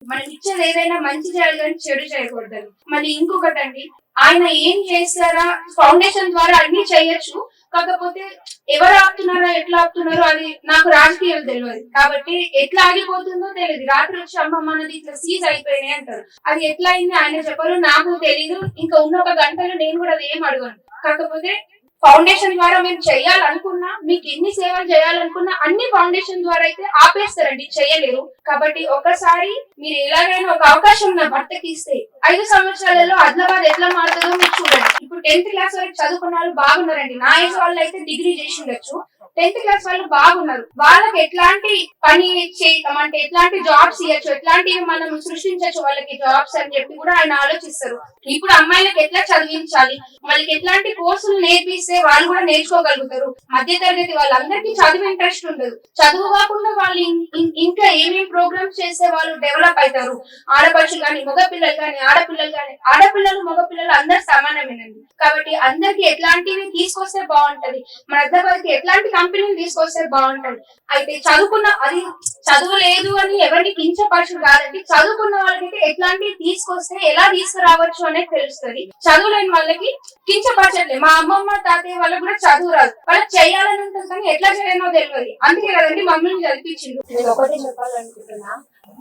మనం ఇచ్చేది ఏదైనా మంచి చేయాలి కానీ చెడు చేయకూడదు. మళ్ళీ ఇంకొకటండి, ఆయన ఏం చేస్తారా ఫౌండేషన్ ద్వారా అన్ని చేయొచ్చు. కాకపోతే ఎవరు ఆపుతున్నారో ఎట్లా ఆపుతున్నారో అది నాకు రాజకీయాలు తెలియదు కాబట్టి ఎట్లా ఆగిపోతుందో తెలియదు. రాత్రి వచ్చి అమ్మ మనది ఇట్లా సీజ్ అయిపోయినాయి అంటారు. అది ఎట్లా అయింది ఆయన చెప్పరు, నాకు తెలీదు. ఇంకా ఉన్న ఒక గంటలో నేను కూడా అది ఏం అడగను. కాకపోతే ఫౌండేషన్ ద్వారా మేము చేయాలనుకున్నా, మీకు ఎన్ని సేవలు చేయాలనుకున్నా అన్ని ఫౌండేషన్ ద్వారా అయితే ఆపేస్తారండి, చేయలేరు. కాబట్టి ఒకసారి మీరు ఎలాగైనా ఒక అవకాశం నా భర్తకి ఇస్తే 5 సంవత్సరాలలో ఆదిలాబాద్ ఎట్లా మారుతుందో మీరు చూడండి. ఇప్పుడు 10th క్లాస్ వరకు చదువుకున్న వాళ్ళు బాగున్నారండి. నా ఏజ్ వాళ్ళు అయితే డిగ్రీ చేసి ఉండొచ్చు. 10th క్లాస్ వాళ్ళు బాగున్నారు. వాళ్ళకి ఎట్లాంటి పని అంటే ఎట్లాంటి జాబ్స్ ఇవ్వచ్చు, ఎట్లాంటివి మనం సృష్టించవచ్చు వాళ్ళకి జాబ్స్ అని చెప్పి కూడా ఆయన ఆలోచిస్తారు. ఇప్పుడు అమ్మాయిలకు ఎట్లా చదివించాలి, వాళ్ళకి ఎట్లాంటి కోర్సులు నేర్పిస్తే వాళ్ళు కూడా నేర్చుకోగలుగుతారు. మధ్య తరగతి వాళ్ళందరికీ చదువు ఇంట్రెస్ట్ ఉండదు. చదువు కాకుండా వాళ్ళు ఇంకా ఏమేమి ప్రోగ్రామ్స్ చేస్తే వాళ్ళు డెవలప్ అవుతారు. ఆడపడుచులు కానీ మగపిల్లలు కానీ ఆడపిల్లలు కానీ, ఆడపిల్లలు మగపిల్లలు అందరు సమానమేనండి. కాబట్టి అందరికి ఎట్లాంటివి తీసుకొస్తే బాగుంటది, మన అద్దరికి ఎట్లాంటి కంపెనీలు తీసుకొస్తే బాగుంటది. అయితే చదువుకున్న అది చదువు లేదు అని ఎవరికి కించపరచుడు కాదండి. చదువుకున్న వాళ్ళకైతే ఎట్లాంటివి తీసుకొస్తే ఎలా తీసుకురావచ్చు అనేది తెలుస్తుంది. చదువు లేని వాళ్ళకి కించపరచట్లేదు. మా అమ్మమ్మ తాతయ్య వాళ్ళకి కూడా చదువు రాదు, వాళ్ళకి చేయాలని ఉంటుంది కానీ ఎట్లా చేయాలో తెలియదు. అందుకే కదండి మమ్మల్ని చదివించిండు. నేను ఒకటి చెప్పాలనుకుంటున్నా,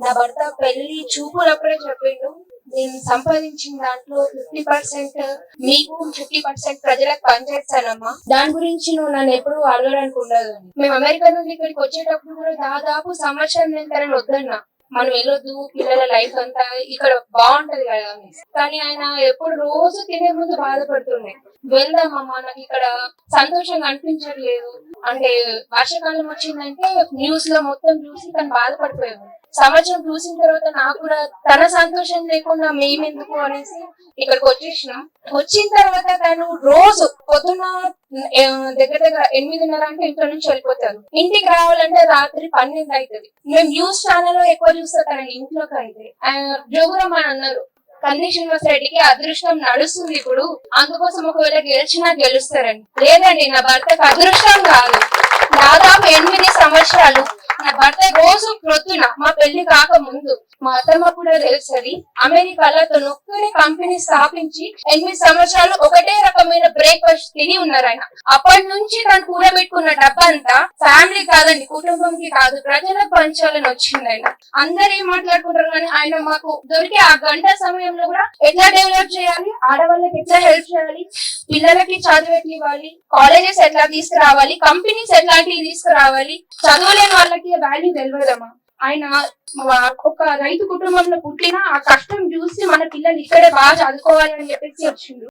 నా భర్త పెళ్లి చూపులప్పుడే చెప్పిండు, నేను సంపాదించిన దాంట్లో 50% మీకు 50% ప్రజలకు పనిచేస్తానమ్మా, దాని గురించి నువ్వు నన్ను ఎప్పుడు అడగడానికి ఉండదు అని. మేము అమెరికా నుండి ఇక్కడికి వచ్చేటప్పుడు కూడా దాదాపు సంవత్సరం నేను తనని వద్దన్నా, మనం వెళ్ళొద్దు, పిల్లల లైఫ్ అంతా ఇక్కడ బాగుంటది కదా అని. కానీ ఆయన ఎప్పుడు రోజు తినే ముందు బాధపడుతుండే, వెళ్దామమ్మా నాకు ఇక్కడ సంతోషంగా అనిపించట్లేదు అంటే. వర్షాకాలం వచ్చిందంటే న్యూస్ లో మొత్తం చూసి తను బాధపడిపోయాడు. సంవత్సరం చూసిన తర్వాత నాకు కూడా తన సంతోషం లేకుండా మేమెందుకు అనేసి ఇక్కడికి వచ్చేసినాం. వచ్చిన తర్వాత తను రోజు పొద్దున్న దగ్గర 8:30 అంటే ఇంట్లో నుంచి వెళ్ళిపోతారు. ఇంటికి రావాలంటే రాత్రి 12 అవుతుంది. మేము న్యూస్ ఛానల్ లో ఎక్కువ చూస్తా తన ఇంట్లో కంటే. జోగురం అని అన్నారు, కంది శ్రీనివాస్ రెడ్డికి అదృష్టం నడుస్తుంది ఇప్పుడు, అందుకోసం ఒకవేళ గెలిచినా గెలుస్తారని. లేదండి, నా భర్తకు అదృష్టం కాదు, దాదాపు 8 సంవత్సరాలు నా భర్త రోజు ప్రొద్దున మా పెళ్లి కాక ముందు మా అత్తమ్మ కూడా తెలుసది, అమెరికాలో తను ఒక్కడే కంపెనీ స్థాపించి 8 సంవత్సరాలు ఒకటే రకమైన బ్రేక్ఫాస్ట్ తిని ఉన్నారు ఆయన. అప్పటి నుంచి తను కూడబెట్టుకున్న డబ్బంతా ఫ్యామిలీ కాదండి, కుటుంబంకి కాదు, ప్రజలకు పంచాలని వచ్చింది ఆయన. అందరు ఏం మాట్లాడుకుంటారు కానీ ఆయన మాకు దొరికే ఆ గంట సమయంలో కూడా ఎట్లా డెవలప్ చేయాలి, ఆడవాళ్ళకి ఎట్లా హెల్ప్ చేయాలి, పిల్లలకి చదువు ఎట్లా ఇవ్వాలి, కాలేజెస్ ఎట్లా తీసుకురావాలి, కంపెనీస్ ఎట్లాంటివి తీసుకురావాలి, చదువులేని వాళ్ళకి వాల్యూ తెలియదమ్మా. ఆయన ఒక రైతు కుటుంబంలో పుట్టిన ఆ కష్టం చూసి మన పిల్లలు ఇక్కడే బాగా చదువుకోవాలి అని చెప్పేసి వచ్చిండు.